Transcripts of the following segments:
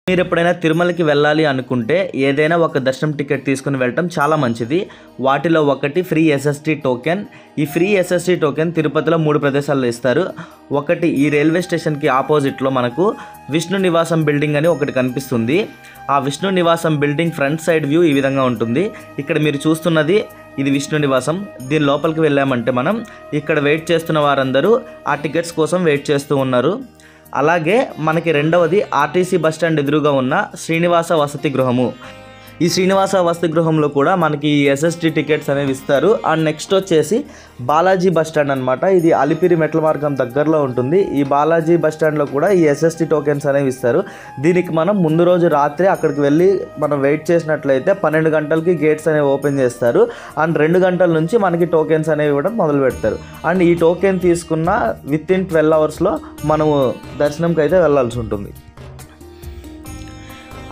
మీరు ఎప్పుడైనా తిరుమలకి వెళ్ళాలి అనుకుంటే ఏదైనా ఒక దర్శనం టికెట్ తీసుకుని వెళ్ళటం చాలా మంచిది. వాటిలో ఒకటి ఫ్రీ ఎస్ఎస్టీ టోకెన్. ఈ ఫ్రీ ఎస్ఎస్టీ టోకెన్ తిరుపతిలో 3 ప్రదేశాల్లో ఇస్తారు. ఒకటి ఈ రైల్వే స్టేషన్కి ఆపోజిట్లో మనకు విష్ణు నివాసం బిల్డింగ్ అని ఒకటి కనిపిస్తుంది. ఆ విష్ణు నివాసం బిల్డింగ్ ఫ్రంట్ సైడ్ వ్యూ ఈ విధంగా ఉంటుంది. ఇక్కడ మీరు చూస్తున్నది ఇది విష్ణు నివాసం. దీని లోపలికి వెళ్ళామంటే మనం ఇక్కడ వెయిట్ చేస్తున్న వారందరూ ఆ టికెట్స్ కోసం వెయిట్ చేస్తూ ఉన్నారు. అలాగే మనకి రెండవది ఆర్టీసీ బస్టాండ్ ఎదురుగా ఉన్న శ్రీనివాస వసతి గృహము. ఈ శ్రీనివాస వసతి గృహంలో కూడా మనకి ఎస్ఎస్టీ టికెట్స్ అనేవి ఇస్తారు. అండ్ నెక్స్ట్ వచ్చేసి బాలాజీ బస్టాండ్ అనమాట. ఇది అలిపిరి మెట్ల మార్గం దగ్గరలో ఉంటుంది. ఈ బాలాజీ బస్టాండ్లో కూడా ఈ ఎస్ఎస్టీ టోకెన్స్ అనేవి ఇస్తారు. దీనికి మనం ముందు రోజు రాత్రి అక్కడికి వెళ్ళి మనం వెయిట్ చేసినట్లయితే 12 గంటలకి గేట్స్ అనేవి ఓపెన్ చేస్తారు. అండ్ 2 గంటల నుంచి మనకి టోకెన్స్ అనేవి ఇవ్వడం మొదలు పెడతారు. అండ్ ఈ టోకెన్ తీసుకున్న వితిన్ 12 అవర్స్లో మనము దర్శనంకి అయితే వెళ్ళాల్సి ఉంటుంది.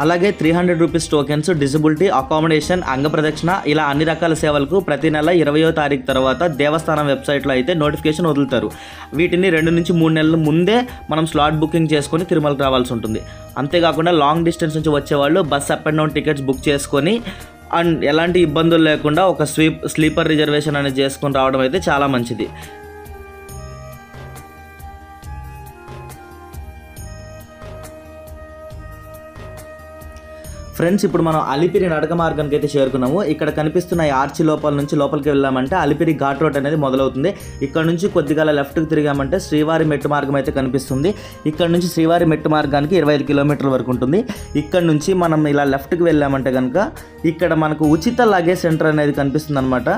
అలాగే 300 రూపీస్ టోకెన్స్ డిజబిలిటీ, అకామిడేషన్, అంగప్రదక్షిణ ఇలా అన్ని రకాల సేవలకు ప్రతి నెల 20వ తారీఖు తర్వాత దేవస్థానం వెబ్సైట్లో అయితే నోటిఫికేషన్ వదులుతారు. వీటిని 2 నుంచి 3 నెలల ముందే మనం స్లాట్ బుకింగ్ చేసుకొని తిరుమలకి రావాల్సి ఉంటుంది. అంతేకాకుండా లాంగ్ డిస్టెన్స్ నుంచి వచ్చేవాళ్ళు bus up and down tickets book చేసుకొని అండ్ ఎలాంటి ఇబ్బందులు లేకుండా ఒక స్లీపర్ రిజర్వేషన్ అనేది చేసుకొని రావడం అయితే చాలా మంచిది. ఫ్రెండ్స్, ఇప్పుడు మనం అలిపిరి నడక మార్గానికి అయితే చేరుకున్నాము. ఇక్కడ కనిపిస్తున్న ఈ ఆర్చి లోపల నుంచి లోపలికి వెళ్ళామంటే అలిపిరి ఘాట్ రోడ్ అనేది మొదలవుతుంది. ఇక్కడ నుంచి కొద్దిగా లెఫ్ట్కి తిరిగామంటే శ్రీవారి మెట్టు మార్గం అయితే కనిపిస్తుంది. ఇక్కడ నుంచి శ్రీవారి మెట్టు మార్గానికి 25 కిలోమీటర్ల వరకు ఉంటుంది. ఇక్కడ నుంచి మనం ఇలా లెఫ్ట్కి వెళ్ళామంటే కనుక ఇక్కడ మనకు ఉచిత లగేజ్ సెంటర్ అనేది కనిపిస్తుంది అనమాట.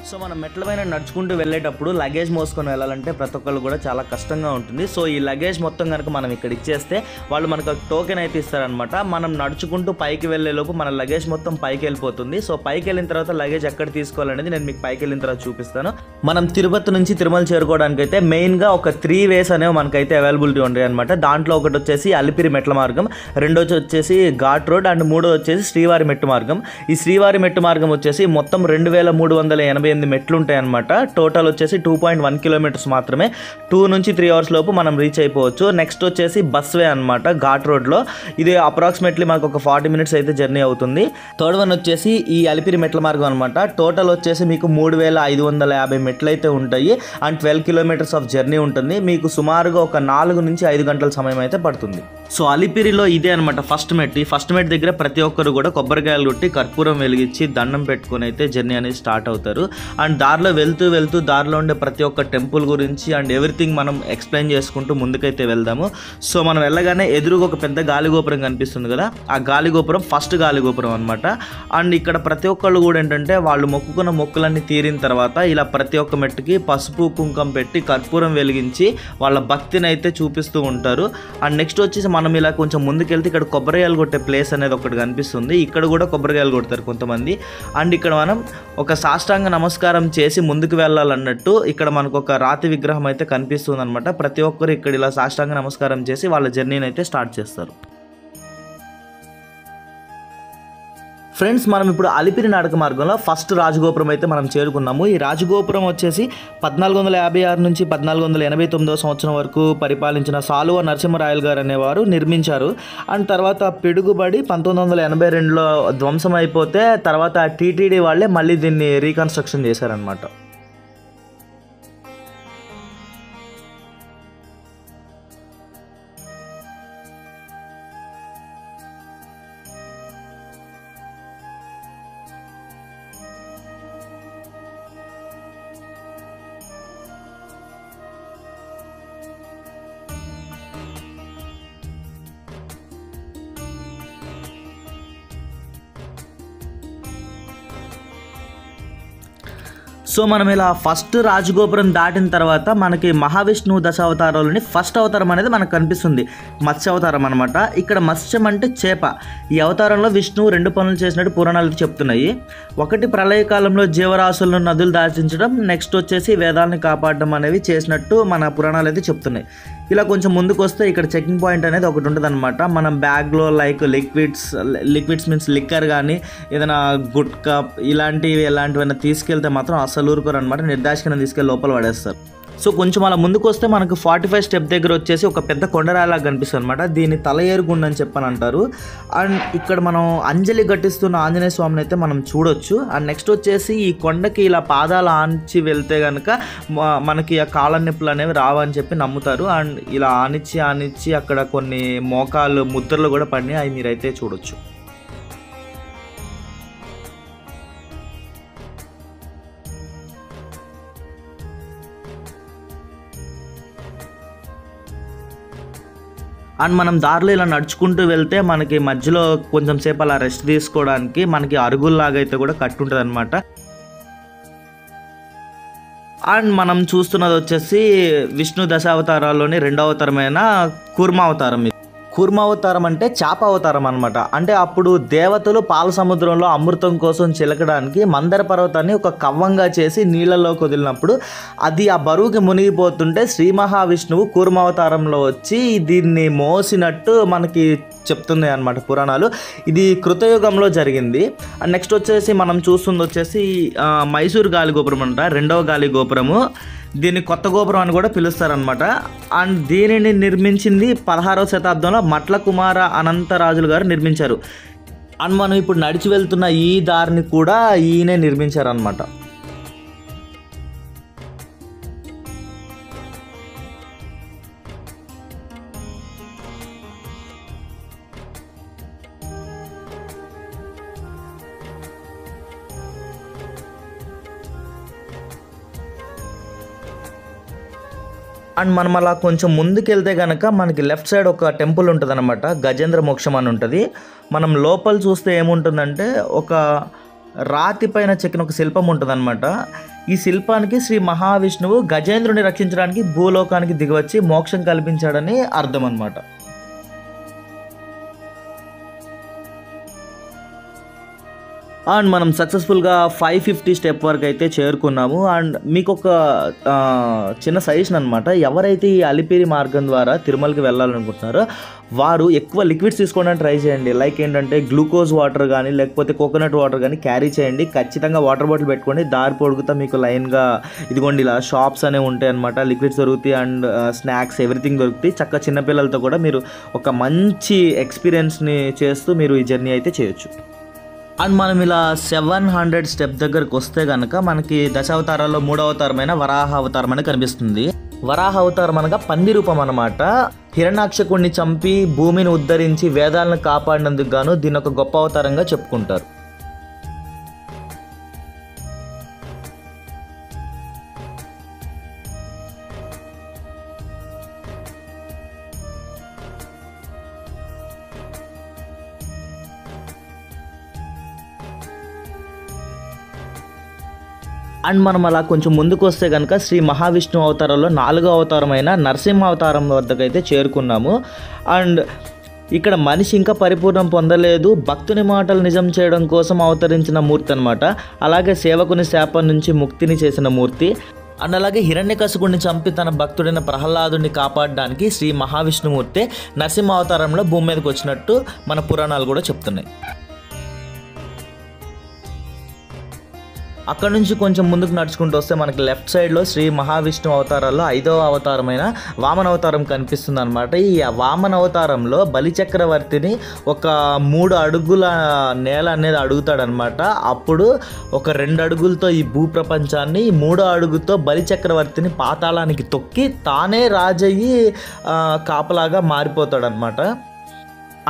సో మనం మెట్ల పైన నడుచుకుంటూ వెళ్ళేటప్పుడు లగేజ్ మోసుకొని వెళ్ళాలంటే ప్రతి ఒక్కళ్ళు కూడా చాలా కష్టంగా ఉంటుంది. సో ఈ లగేజ్ మొత్తం కనుక మనం ఇక్కడ ఇచ్చేస్తే వాళ్ళు మనకు టోకెన్ అయితే ఇస్తారనమాట. మనం నడుచుకుంటూ పైకి వెళ్ళేలోపు మన లగేజ్ మొత్తం పైకి వెళ్ళిపోతుంది. సో పైకి వెళ్ళిన తర్వాత లగేజ్ ఎక్కడ తీసుకోవాలనేది నేను మీకు పైకి వెళ్ళిన తర్వాత చూపిస్తాను. మనం తిరుపతి నుంచి తిరుమల చేరుకోవడానికి అయితే మెయిన్గా ఒక 3 వేస్ అనేవి మనకైతే అవైలబిలిటీ ఉంటాయి అనమాట. దాంట్లో ఒకటి వచ్చేసి అలిపిరి మెట్ల మార్గం, రెండోది వచ్చేసి ఘాట్ రోడ్ అండ్ మూడోది వచ్చేసి శ్రీవారి మెట్టు మార్గం. ఈ శ్రీవారి మెట్టు మార్గం వచ్చేసి మొత్తం 2388 మెట్లు ఉంటాయి అనమాట. టోటల్ వచ్చేసి 2.1 కిలోమీటర్స్ మాత్రమే. 2 నుంచి 3 అవర్స్ లోపు మనం రీచ్ అయిపోవచ్చు. నెక్స్ట్ వచ్చేసి బస్ వే అనమాట ఘాట్ రోడ్లో. ఇది అప్రాక్సిమేట్లీ మనకు ఒక 40 మినిట్స్ అయితే జర్నీ అవుతుంది. థర్డ్ వన్ వచ్చేసి ఈ అలిపిరి మెట్ల మార్గం అనమాట. టోటల్ వచ్చేసి మీకు 3550 మెట్లు అయితే ఉంటాయి. అండ్ 12 కిలోమీటర్స్ ఆఫ్ జర్నీ ఉంటుంది. మీకు సుమారుగా ఒక 4 నుంచి 5 గంటల సమయం అయితే పడుతుంది. సో అలిపిరిలో ఇదే అనమాట ఫస్ట్ మెట్. ఈ ఫస్ట్ మెట్ దగ్గర ప్రతి ఒక్కరు కూడా కొబ్బరికాయలు కొట్టి కర్పూరం వెలిగించి దండం పెట్టుకొని అయితే జర్నీ అనేది స్టార్ట్ అవుతారు. అండ్ దారిలో వెళ్తూ దారిలో ఉండే ప్రతి ఒక్క టెంపుల్ గురించి అండ్ ఎవ్రీథింగ్ మనం ఎక్స్ప్లెయిన్ చేసుకుంటూ ముందుకైతే వెళ్దాము. సో మనం వెళ్ళగానే ఎదురుగా ఒక పెద్ద గాలిగోపురం కనిపిస్తుంది కదా, ఆ గాలిగోపురం ఫస్ట్ గాలిగోపురం అనమాట. అండ్ ఇక్కడ ప్రతి ఒక్కళ్ళు కూడా ఏంటంటే వాళ్ళు మొక్కుకున్న మొక్కులన్నీ తీరిన తర్వాత ఇలా ప్రతి ఒక్క మెట్టుకి పసుపు కుంకం పెట్టి కర్పూరం వెలిగించి వాళ్ళ భక్తిని అయితే చూపిస్తూ ఉంటారు. అండ్ నెక్స్ట్ వచ్చేసి మనం ఇలా కొంచెం ముందుకెళ్తే ఇక్కడ కొబ్బరికాయలు కొట్టే ప్లేస్ అనేది ఒకటి కనిపిస్తుంది. ఇక్కడ కూడా కొబ్బరికాయలు కొడతారు కొంతమంది. అండ్ ఇక్కడ మనం ఒక సాష్టాంగ నమస్కారం చేసి ముందుకు వెళ్ళాలన్నట్టు ఇక్కడ మనకు ఒక రాతి విగ్రహం అయితే కనిపిస్తుంది అనమాట. ప్రతి ఒక్కరు ఇక్కడ ఇలా సాష్టాంగ నమస్కారం చేసి వాళ్ళ జర్నీని అయితే స్టార్ట్ చేస్తారు. ఫ్రెండ్స్, మనం ఇప్పుడు అలిపిరి నాటక మార్గంలో ఫస్ట్ రాజగోపురం అయితే మనం చేరుకున్నాము. ఈ రాజగోపురం వచ్చేసి 1456 నుంచి 1489 సంవత్సరం వరకు పరిపాలించిన సాలువ నరసింహరాయలు గారు అనేవారు నిర్మించారు. అండ్ తర్వాత పిడుగుబడి 1982లో ధ్వంసం అయిపోతే తర్వాత టీటీడీ వాళ్ళే మళ్ళీ దీన్ని రీకన్స్ట్రక్షన్ చేశారనమాట. సో మనం ఇలా ఫస్ట్ రాజగోపురం దాటిన తర్వాత మనకి మహావిష్ణువు దశావతారాలని ఫస్ట్ అవతారం అనేది మనకు కనిపిస్తుంది, మత్స్య అవతారం అనమాట. ఇక్కడ మత్స్యం అంటే చేప. ఈ అవతారంలో విష్ణువు 2 పనులు చేసినట్టు పురాణాలు చెప్తున్నాయి. ఒకటి ప్రళయకాలంలో జీవరాశులను నదులు దాచించడం, నెక్స్ట్ వచ్చేసి వేదాలను కాపాడడం అనేవి చేసినట్టు మన పురాణాలు అయితే చెప్తున్నాయి. ఇలా కొంచెం ముందుకు వస్తే ఇక్కడ చెకింగ్ పాయింట్ అనేది ఒకటి ఉంటుంది అనమాట. మనం బ్యాగ్లో లైక్ లిక్విడ్స్ మీన్స్ లిక్కర్ కానీ ఏదైనా గుట్కా ఎలాంటివైనా తీసుకెళ్తే మాత్రం అసలు ఊరుకోరు అనమాట. నిర్దాక్షిణ్యం తీసుకెళ్ళి లోపల పడేస్తారు. సో కొంచెం అలా ముందుకు వస్తే మనకు 45 స్టెప్ దగ్గర వచ్చేసి ఒక పెద్ద కొండరాయిలాగా కనిపిస్తుంది అనమాట. దీన్ని తల ఏరుగుండు అని చెప్పని అంటారు. అండ్ ఇక్కడ మనం అంజలి ఘటిస్తున్న ఆంజనేయ స్వామిని అయితే మనం చూడొచ్చు. అండ్ నెక్స్ట్ వచ్చేసి ఈ కొండకి ఇలా పాదాలు ఆనిచ్చి వెళ్తే కనుక మనకి ఆ కాళ్ళ నొప్పులు అనేవి రావని చెప్పి నమ్ముతారు. అండ్ ఇలా ఆనిచ్చి అక్కడ కొన్ని మోకాలు ముద్రలు కూడా పడినాయి, అవి మీరైతే చూడొచ్చు. అండ్ మనం దారిలో ఇలా నడుచుకుంటూ వెళ్తే మనకి మధ్యలో కొంచెం సేపు అలా రెస్ట్ తీసుకోవడానికి మనకి అరుగుల్లాగా అయితే కూడా కట్టుంటుంది అనమాట. అండ్ మనం చూస్తున్నది వచ్చేసి విష్ణు దశావతారాల్లోని 2వ అవతారమైన కూర్మావతారం. కూర్మావతారం అంటే చేప అవతారం అనమాట. అంటే అప్పుడు దేవతలు పాల సముద్రంలో అమృతం కోసం చిలకడానికి మందర పర్వతాన్ని ఒక కవ్వంగా చేసి నీళ్ళలోకి వదిలినప్పుడు అది ఆ బరువుకి మునిగిపోతుంటే శ్రీ మహావిష్ణువు కూర్మావతారంలో వచ్చి దీన్ని మోసినట్టు మనకి చెప్తుంది అనమాట పురాణాలు. ఇది కృతయుగంలో జరిగింది. అండ్ నెక్స్ట్ వచ్చేసి మనం చూస్తుంది వచ్చేసి మైసూర్ గాలి గోపురం అంట, 2వ గాలి గోపురము. దీన్ని కొత్త గోపురం అని కూడా పిలుస్తారనమాట. అండ్ దీనిని నిర్మించింది 16వ శతాబ్దంలో మట్ల కుమార అనంతరాజులు గారు నిర్మించారు. అండ్ మనం ఇప్పుడు నడిచి వెళ్తున్న ఈ దారిని కూడా ఈయనే నిర్మించారనమాట. అండ్ మనం అలా కొంచెం ముందుకెళ్తే కనుక మనకి లెఫ్ట్ సైడ్ ఒక టెంపుల్ ఉంటుంది అనమాట, గజేంద్ర మోక్షం అని ఉంటుంది. మనం లోపల చూస్తే ఏముంటుందంటే ఒక రాతి పైన చెక్కిన ఒక శిల్పం ఉంటుంది అనమాట. ఈ శిల్పానికి శ్రీ మహావిష్ణువు గజేంద్రుని రక్షించడానికి భూలోకానికి దిగివచ్చి మోక్షం కల్పించాడని అర్థం అనమాట. అండ్ మనం సక్సెస్ఫుల్గా 550 స్టెప్ వరకు అయితే చేరుకున్నాము. అండ్ మీకు ఒక చిన్న సజెషన్ అనమాట, ఎవరైతే ఈ అలిపిరి మార్గం ద్వారా తిరుమలకి వెళ్ళాలనుకుంటున్నారో వారు ఎక్కువ లిక్విడ్స్ తీసుకోవడానికి ట్రై చేయండి. లైక్ ఏంటంటే గ్లూకోజ్ వాటర్ కానీ లేకపోతే కోకోనట్ వాటర్ కానీ క్యారీ చేయండి. ఖచ్చితంగా వాటర్ బాటిల్ పెట్టుకోండి. దారి పొడుగుతా మీకు లైన్గా ఇదిగోండి ఇలా షాప్స్ అనేవి ఉంటాయి అనమాట. లిక్విడ్స్ దొరుకుతాయి అండ్ స్నాక్స్ ఎవ్రీథింగ్ దొరుకుతాయి. చక్కగా చిన్నపిల్లలతో కూడా మీరు ఒక మంచి ఎక్స్పీరియన్స్ని చేస్తూ మీరు ఈ జర్నీ అయితే చేయొచ్చు. అండ్ మనం ఇలా 700 స్టెప్ దగ్గరకు వస్తే కనుక మనకి దశావతారాల్లో 3వ అవతారమైన వరాహ అవతారం అని కనిపిస్తుంది. వరాహ అవతారం అనగా పంది రూపం అనమాట. హిరణ్యాక్షకుడిని చంపి భూమిని ఉద్ధరించి వేదాలను కాపాడినందుకు గాను దీన్ని ఒక గొప్ప అవతారంగా చెప్పుకుంటారు. అండ్ మనం అలా కొంచెం ముందుకు వస్తే కనుక శ్రీ మహావిష్ణు అవతారంలో 4వ అవతారమైన నరసింహ అవతారం వద్దకైతే చేరుకున్నాము. అండ్ ఇక్కడ మనిషి ఇంకా పరిపూర్ణం పొందలేదు, భక్తుని మాటలు నిజం చేయడం కోసం అవతరించిన మూర్తి అనమాట. అలాగే సేవకుని శాపం నుంచి ముక్తిని చేసిన మూర్తి. అండ్ అలాగే హిరణ్యకశిపుడిని చంపి తన భక్తుడైన ప్రహ్లాదుని కాపాడడానికి శ్రీ మహావిష్ణుమూర్తి నరసింహ అవతారంలో భూమి మీదకి వచ్చినట్టు మన పురాణాలు కూడా చెప్తున్నాయి. అక్కడ నుంచి కొంచెం ముందుకు నడుచుకుంటూ వస్తే మనకి లెఫ్ట్ సైడ్లో శ్రీ మహావిష్ణు అవతారాల్లో 5వ అవతారమైన వామన అవతారం కనిపిస్తుంది అనమాట. ఈ వామన అవతారంలో బలిచక్రవర్తిని ఒక 3 అడుగుల నేల అనేది అడుగుతాడనమాట. అప్పుడు ఒక 2 అడుగులతో ఈ భూప్రపంచాన్ని, 3వ అడుగుతో బలిచక్రవర్తిని పాతాళానికి తొక్కి తానే రాజయ్యి కాపలాగా మారిపోతాడనమాట.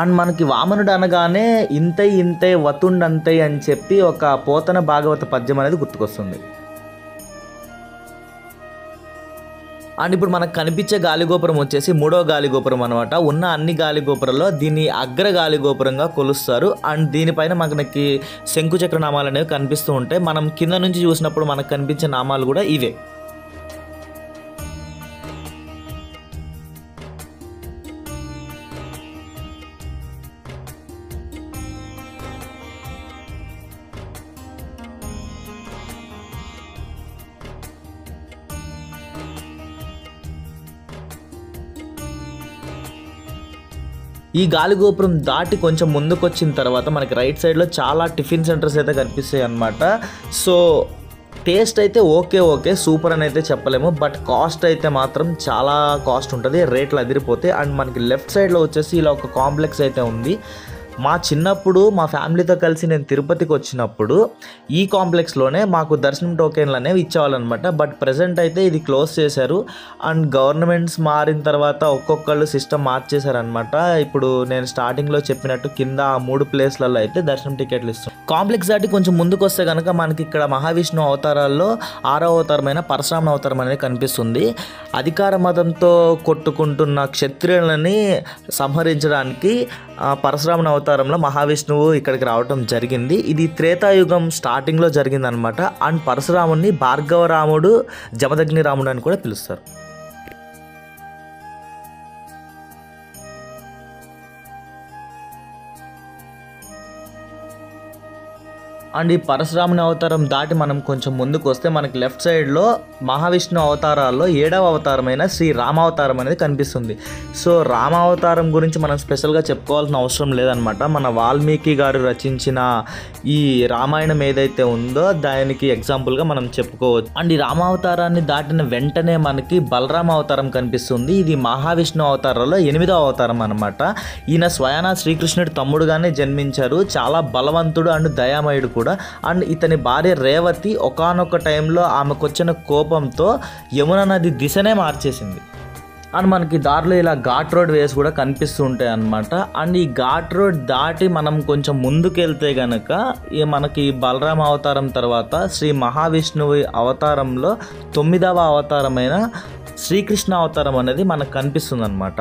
అండ్ మనకి వామనుడు అనగానే ఇంతై వతుండంతై అని చెప్పి ఒక పోతన భాగవత పద్యం అనేది గుర్తుకొస్తుంది. అండ్ ఇప్పుడు మనకు కనిపించే గాలిగోపురం వచ్చేసి 3వ గాలిగోపురం అనమాట. ఉన్న అన్ని గాలిగోపురంలో దీన్ని అగ్ర గాలిగోపురంగా కొలుస్తారు. అండ్ దీనిపైన మనకి శంకుచక్ర నామాలు అనేవి కనిపిస్తూ ఉంటాయి. మనం కింద నుంచి చూసినప్పుడు మనకు కనిపించే నామాలు కూడా ఇవే. ఈ గాలిగోపురం దాటి కొంచెం ముందుకు వచ్చిన తర్వాత మనకి రైట్ సైడ్లో చాలా టిఫిన్ సెంటర్స్ అయితే కనిపిస్తాయి అన్నమాట. సో టేస్ట్ అయితే ఓకే సూపర్ అని అయితే చెప్పలేము, బట్ కాస్ట్ అయితే మాత్రం చాలా కాస్ట్ ఉంటుంది, రేట్లు అదిరిపోతాయి. అండ్ మనకి లెఫ్ట్ సైడ్లో వచ్చేసి ఇలా ఒక కాంప్లెక్స్ అయితే ఉంది. మా చిన్నప్పుడు మా ఫ్యామిలీతో కలిసి నేను తిరుపతికి వచ్చినప్పుడు ఈ కాంప్లెక్స్లోనే మాకు దర్శనం టోకెన్లు అనేవి ఇచ్చేవాళ్ళనమాట. బట్ ప్రజెంట్ అయితే ఇది క్లోజ్ చేశారు. అండ్ గవర్నమెంట్స్ మారిన తర్వాత ఒక్కొక్కళ్ళు సిస్టమ్ మార్చేశారనమాట. ఇప్పుడు నేను స్టార్టింగ్లో చెప్పినట్టు కింద 3 ప్లేస్లలో అయితే దర్శనం టికెట్లు ఇస్తాం. కాంప్లెక్స్ దాటి కొంచెం ముందుకు వస్తే కనుక మనకి ఇక్కడ మహావిష్ణు అవతారాల్లో 6వ అవతారమైన పరశురామ అవతారం అనేది కనిపిస్తుంది. అధికార మతంతో కొట్టుకుంటున్న క్షత్రియులని సంహరించడానికి పరశురాముని అవతారంలో మహావిష్ణువు ఇక్కడికి రావటం జరిగింది. ఇది త్రేతాయుగం స్టార్టింగ్లో జరిగింది అనమాట. అండ్ పరశురాముని భార్గవరాముడు, జమదగ్ని రాముడు అని కూడా పిలుస్తారు. అండ్ ఈ పరశురాముని అవతారం దాటి మనం కొంచెం ముందుకు వస్తే మనకి లెఫ్ట్ సైడ్లో మహావిష్ణు అవతారాల్లో 7వ అవతారమైన శ్రీ రామావతారం అనేది కనిపిస్తుంది. సో రామావతారం గురించి మనం స్పెషల్గా చెప్పుకోవాల్సిన అవసరం లేదనమాట. మన వాల్మీకి గారు రచించిన ఈ రామాయణం ఏదైతే ఉందో దానికి ఎగ్జాంపుల్గా మనం చెప్పుకోవచ్చు. అండ్ ఈ రామావతారాన్ని దాటిన వెంటనే మనకి బలరామ అవతారం కనిపిస్తుంది. ఇది మహావిష్ణు అవతారాల్లో 8వ అవతారం అనమాట. ఈయన స్వయానా శ్రీకృష్ణుడి తమ్ముడుగానే జన్మించారు. చాలా బలవంతుడు అండ్ దయామయుడు కూడా. అండ్ ఇతని భార్య రేవతి ఒకానొక టైంలో ఆమెకు వచ్చిన కోపంతో యమున నది దిశనే మార్చేసింది. అండ్ మనకి దారిలో ఇలా ఘాట్ రోడ్ వేసి కూడా కనిపిస్తూ ఉంటాయి అన్నమాట. అండ్ ఈ ఘాట్ రోడ్ దాటి మనం కొంచెం ముందుకు వెళ్తే గనక మనకి బలరామ అవతారం తర్వాత శ్రీ మహావిష్ణువు అవతారంలో 9వ అవతారమైన శ్రీకృష్ణ అవతారం అనేది మనకు కనిపిస్తుంది అనమాట.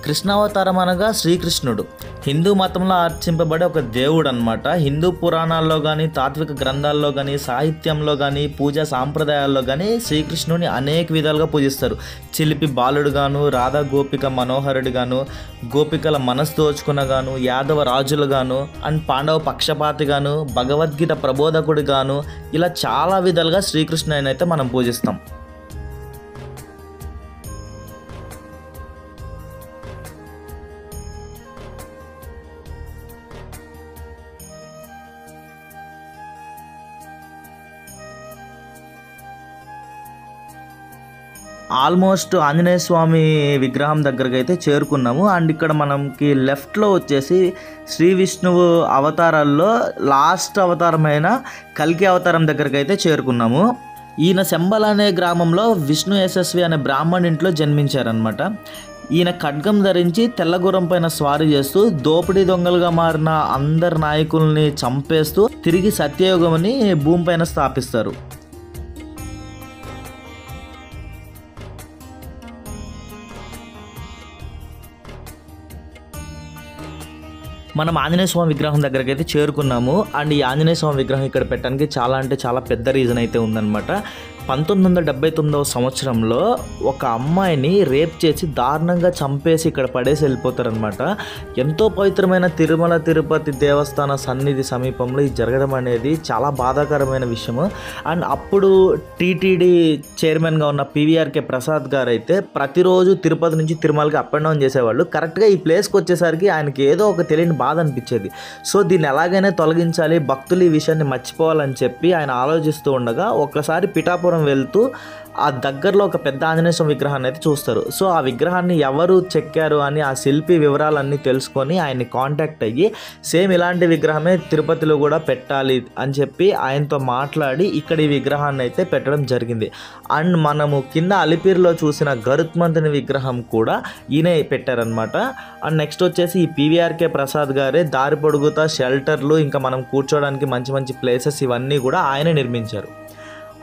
కృష్ణావతారం అనగా శ్రీకృష్ణుడు హిందూ మతంలో అర్చింపబడే ఒక దేవుడు అనమాట. హిందూ పురాణాల్లో కానీ, తాత్విక గ్రంథాల్లో కానీ, సాహిత్యంలో కానీ, పూజా సాంప్రదాయాల్లో కానీ శ్రీకృష్ణుని అనేక విధాలుగా పూజిస్తారు. చిలిపి బాలుడుగాను, రాధా గోపిక మనోహరుడిగాను, గోపికల మనసు దోచుకునగాను, యాదవ రాజులుగాను, అండ్ పాండవ పక్షపాతిగాను, భగవద్గీత ప్రబోధకుడిగాను, ఇలా చాలా విధాలుగా శ్రీకృష్ణుని అయితే మనం పూజిస్తాం. ఆల్మోస్ట్ ఆంజనేయ స్వామి విగ్రహం దగ్గరకు అయితే చేరుకున్నాము. అండ్ ఇక్కడ మనకి లెఫ్ట్లో వచ్చేసి శ్రీ విష్ణువు అవతారాల్లో లాస్ట్ అవతారమైన కల్కి అవతారం దగ్గరకు అయితే చేరుకున్నాము. ఈయన శంబల్ అనే గ్రామంలో విష్ణు యశస్వి అనే బ్రాహ్మణ్ ఇంట్లో జన్మించారనమాట. ఈయన ఖడ్గం ధరించి తెల్లగుర్రం పైన స్వారీ చేస్తూ దోపిడీ దొంగలుగా మారిన అందరు నాయకుల్ని చంపేస్తూ తిరిగి సత్యయుగమని భూమిపైన స్థాపిస్తారు. మనం ఆంజనేయ స్వామి విగ్రహం దగ్గరికి అయితే చేరుకున్నాము. అండ్ ఈ ఆంజనేయ స్వామి విగ్రహం ఇక్కడ పెట్టడానికి చాలా పెద్ద రీజన్ అయితే ఉందన్నమాట. 1979వ సంవత్సరంలో ఒక అమ్మాయిని రేప్ చేసి దారుణంగా చంపేసి ఇక్కడ పడేసి వెళ్ళిపోతారనమాట. ఎంతో పవిత్రమైన తిరుమల తిరుపతి దేవస్థాన సన్నిధి సమీపంలో ఇది జరగడం అనేది చాలా బాధాకరమైన విషయము. అండ్ అప్పుడు టీటీడీ చైర్మన్గా ఉన్న పివిఆర్కే ప్రసాద్ గారు అయితే ప్రతిరోజు తిరుపతి నుంచి తిరుమలకి అప్ అండ్ డౌన్ చేసేవాళ్ళు. కరెక్ట్గా ఈ ప్లేస్కి వచ్చేసరికి ఆయనకి ఏదో ఒక తెలియని బాధ అనిపించేది. సో దీన్ని ఎలాగైనా తొలగించాలి, భక్తులు ఈ విషయాన్ని మర్చిపోవాలని చెప్పి ఆయన ఆలోచిస్తూ ఉండగా ఒక్కసారి పిఠాపురం వెళ్తూ ఆ దగ్గరలో ఒక పెద్ద ఆంజనేయ స్వామి విగ్రహాన్ని అయితే చూస్తారు. సో ఆ విగ్రహాన్ని ఎవరు చెక్కారు అని ఆ శిల్పి వివరాలన్నీ తెలుసుకొని ఆయన్ని కాంటాక్ట్ అయ్యి సేమ్ ఇలాంటి విగ్రహమే తిరుపతిలో కూడా పెట్టాలి అని చెప్పి ఆయనతో మాట్లాడి ఇక్కడ ఈ విగ్రహాన్ని అయితే పెట్టడం జరిగింది. అండ్ మనము కింద అలిపిరిలో చూసిన గరుత్మంతుని విగ్రహం కూడా ఈయనే పెట్టారనమాట. అండ్ నెక్స్ట్ వచ్చేసి ఈ పివిఆర్కే ప్రసాద్ గారే దారి పొడుగుతా షెల్టర్లు, ఇంకా మనం కూర్చోడానికి మంచి మంచి ప్లేసెస్ ఇవన్నీ కూడా ఆయనే నిర్మించారు.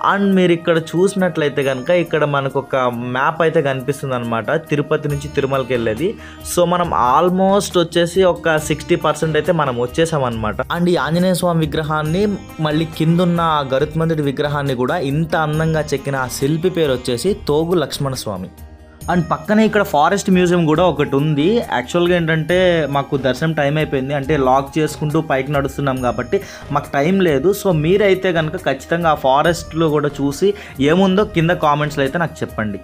అండ్ మీరు ఇక్కడ చూసినట్లయితే కనుక ఇక్కడ మనకు ఒక మ్యాప్ అయితే కనిపిస్తుంది అనమాట, తిరుపతి నుంచి తిరుమలకి వెళ్ళేది. సో మనం ఆల్మోస్ట్ వచ్చేసి ఒక 60% అయితే మనం వచ్చేసామన్నమాట. అండ్ ఈ ఆంజనేయ స్వామి విగ్రహాన్ని మళ్ళీ కిందున్న గరుత్మంతుడి విగ్రహాన్ని కూడా ఇంత అందంగా చెక్కిన ఆ శిల్పి పేరు వచ్చేసి తోగు లక్ష్మణ స్వామి. అండ్ పక్కనే ఇక్కడ ఫారెస్ట్ మ్యూజియం కూడా ఒకటి ఉంది. యాక్చువల్గా ఏంటంటే మాకు దర్శనం టైం అయిపోయింది, అంటే లాక్ చేసుకుంటూ పైకి నడుస్తున్నాం కాబట్టి మాకు టైం లేదు. సో మీరైతే కనుక ఖచ్చితంగా ఆ ఫారెస్ట్లో కూడా చూసి ఏముందో కింద కామెంట్స్లో అయితే నాకు చెప్పండి.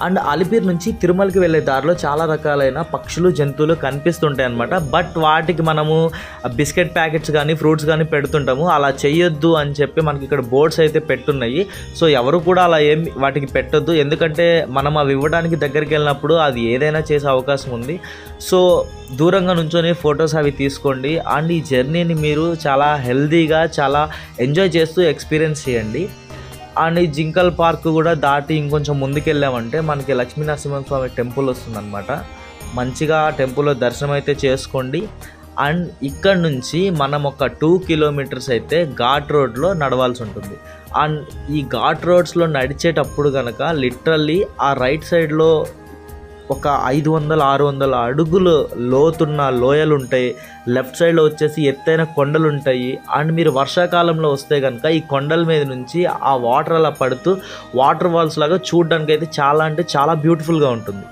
అండ్ అలిపిరి నుంచి తిరుమలకి వెళ్ళే దారిలో చాలా రకాలైన పక్షులు జంతువులు కనిపిస్తుంటాయి అన్నమాట. బట్ వాటికి మనము బిస్కెట్ ప్యాకెట్స్ కానీ ఫ్రూట్స్ కానీ పెడుతుంటాము. అలా చేయొద్దు అని చెప్పి మనకి ఇక్కడ బోర్డ్స్ అయితే పెట్టున్నాయి. సో ఎవరు కూడా అలా ఏమి వాటికి పెట్టొద్దు, ఎందుకంటే మనం అవి ఇవ్వడానికి దగ్గరికి వెళ్ళినప్పుడు అది ఏదైనా చేసే అవకాశం ఉంది. సో దూరంగా నుంచొని ఫొటోస్ అవి తీసుకోండి. అండ్ ఈ జర్నీని మీరు చాలా హెల్తీగా చాలా ఎంజాయ్ చేస్తూ ఎక్స్పీరియన్స్ చేయండి. అండ్ ఈ జింకల్ పార్క్ కూడా దాటి ఇంకొంచెం ముందుకెళ్ళామంటే మనకి లక్ష్మీనరసింహస్వామి టెంపుల్ వస్తుందన్నమాట. మంచిగా టెంపుల్లో దర్శనం అయితే చేసుకోండి. అండ్ ఇక్కడ నుంచి మనం ఒక 2 కిలోమీటర్స్ అయితే ఘాట్ రోడ్లో నడవాల్సి ఉంటుంది. అండ్ ఈ ఘాట్ రోడ్స్లో నడిచేటప్పుడు కనుక లిటరల్లీ ఆ రైట్ సైడ్లో ఒక 500-600 అడుగులు లోతున్న లోయలు ఉంటాయి. లెఫ్ట్ సైడ్లో వచ్చేసి ఎత్తైన కొండలు ఉంటాయి. అండ్ మీరు వర్షాకాలంలో వస్తే కనుక ఈ కొండల మీద నుంచి ఆ వాటర్ అలా పడుతూ వాటర్ ఫాల్స్ లాగా చూడడానికి అయితే చాలా అంటే చాలా బ్యూటిఫుల్గా ఉంటుంది.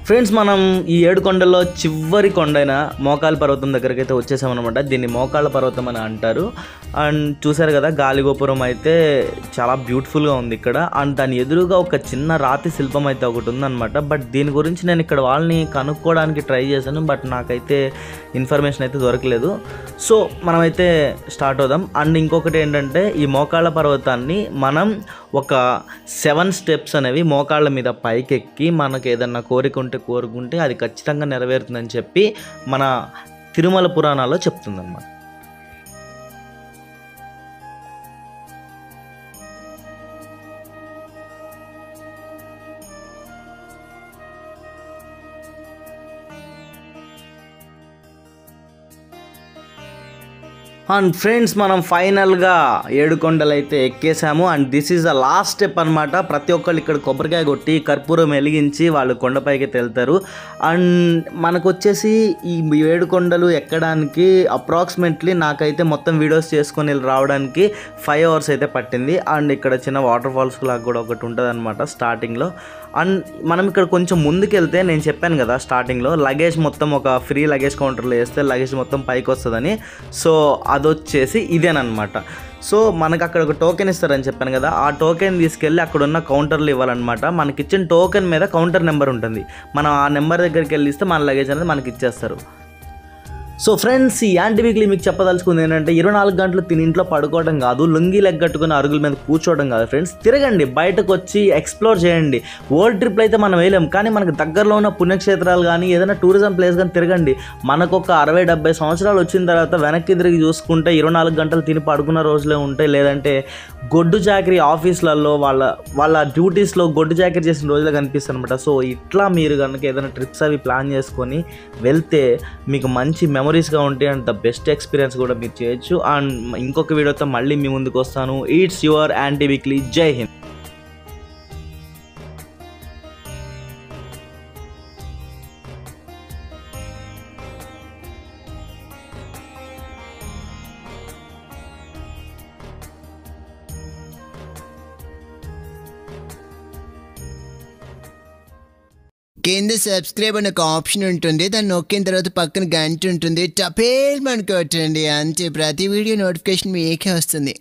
ఫ్రెండ్స్, మనం ఈ 7 కొండల్లో చివరి కొండైన మోకాళ్ళ పర్వతం దగ్గరికి అయితే వచ్చేసామన్నమాట. దీన్ని మోకాళ్ళ పర్వతం అని అంటారు. అండ్ చూసారు కదా, గాలిగోపురం అయితే చాలా బ్యూటిఫుల్గా ఉంది ఇక్కడ. అండ్ దాని ఎదురుగా ఒక చిన్న రాతి శిల్పం అయితే ఒకటి ఉందన్నమాట. బట్ దీని గురించి నేను ఇక్కడ వాళ్ళని కనుక్కోవడానికి ట్రై చేశాను, బట్ నాకైతే ఇన్ఫర్మేషన్ అయితే దొరకలేదు. సో మనమైతే స్టార్ట్ అవుదాం. అండ్ ఇంకొకటి ఏంటంటే, ఈ మోకాళ్ళ పర్వతాన్ని మనం ఒక 7 స్టెప్స్ అనేవి మోకాళ్ళ మీద పైకెక్కి మనకు ఏదన్నా కోరుకుంటే అది ఖచ్చితంగా నెరవేరుతుందని చెప్పి మన తిరుమల పురాణాల్లో చెప్తుందన్నమాట. అండ్ ఫ్రెండ్స్, మనం ఫైనల్గా 7 కొండలు అయితే ఎక్కేసాము. And this is the last step అనమాట. ప్రతి ఒక్కళ్ళు ఇక్కడ కొబ్బరికాయ కొట్టి కర్పూరం వెలిగించి వాళ్ళు కొండపైకి వెళ్తారు. అండ్ మనకు వచ్చేసి ఈ 7 కొండలు ఎక్కడానికి అప్రాక్సిమేట్లీ నాకైతే మొత్తం వీడియోస్ చేసుకొని రావడానికి 5 hours అయితే పట్టింది. అండ్ ఇక్కడ చిన్న వాటర్ ఫాల్స్ లాగా కూడా ఒకటి ఉంటుంది అనమాట స్టార్టింగ్లో. అండ్ మనం ఇక్కడ కొంచెం ముందుకెళ్తే, నేను చెప్పాను కదా స్టార్టింగ్లో, లగేజ్ మొత్తం ఒక ఫ్రీ లగేజ్ కౌంటర్లో వేస్తే లగేజ్ మొత్తం పైకి వస్తుందని. సో అదొచ్చేసి ఇదేనమాట. సో మనకు అక్కడ ఒక టోకెన్ ఇస్తారని చెప్పాను కదా, ఆ టోకెన్ తీసుకెళ్ళి అక్కడ ఉన్న కౌంటర్లు ఇవ్వాలన్నమాట. మనకి ఇచ్చిన టోకెన్ మీద కౌంటర్ నెంబర్ ఉంటుంది. మనం ఆ నెంబర్ దగ్గరికి వెళ్ళి ఇస్తే మన లగేజ్ అనేది మనకి ఇచ్చేస్తారు. సో ఫ్రెండ్స్, ఈ యాంటీ వీక్లీ మీకు చెప్పదలుచుకుంది ఏంటంటే, 24 గంటలు తిని ఇంట్లో పడుకోవడం కాదు, లుంగి లెగ్గట్టుకుని అరుగుల మీద కూర్చోవడం కాదు ఫ్రెండ్స్. తిరగండి, బయటకు వచ్చి ఎక్స్ప్లోర్ చేయండి. వరల్డ్ ట్రిప్లు అయితే మనం వేయలేం, కానీ మనకు దగ్గరలో ఉన్న పుణ్యక్షేత్రాలు కానీ ఏదైనా టూరిజం ప్లేస్ కానీ తిరగండి. మనకు ఒక 60-70 సంవత్సరాలు వచ్చిన తర్వాత వెనక్కి తిరిగి చూసుకుంటే 24 గంటలు తిని పడుకున్న రోజులే ఉంటాయి. లేదంటే గొడ్డు చాకరీ ఆఫీసులలో వాళ్ళ డ్యూటీస్లో గొడ్డు చాకరీ చేసిన రోజులే కనిపిస్తుంది అనమాట. సో ఇట్లా మీరు కనుక ఏదైనా ట్రిప్స్ అవి ప్లాన్ చేసుకొని వెళ్తే మీకు మంచి మెమరీస్గా ఉంటాయి. అండ్ ద బెస్ట్ ఎక్స్పీరియన్స్ కూడా మీరు చేయొచ్చు. అండ్ ఇంకొక వీడియోతో మళ్ళీ మీ ముందుకు వస్తాను. It's your anti weekly. జై హింద్. కింద సబ్స్క్రైబ్ అని ఒక ఆప్షన్ ఉంటుంది, దాన్ని నొక్కిన తర్వాత పక్కన గంట ఉంటుంది, టపేల్ మనకు కొట్టండి, అంతే. ప్రతి వీడియో నోటిఫికేషన్ మీకే వస్తుంది.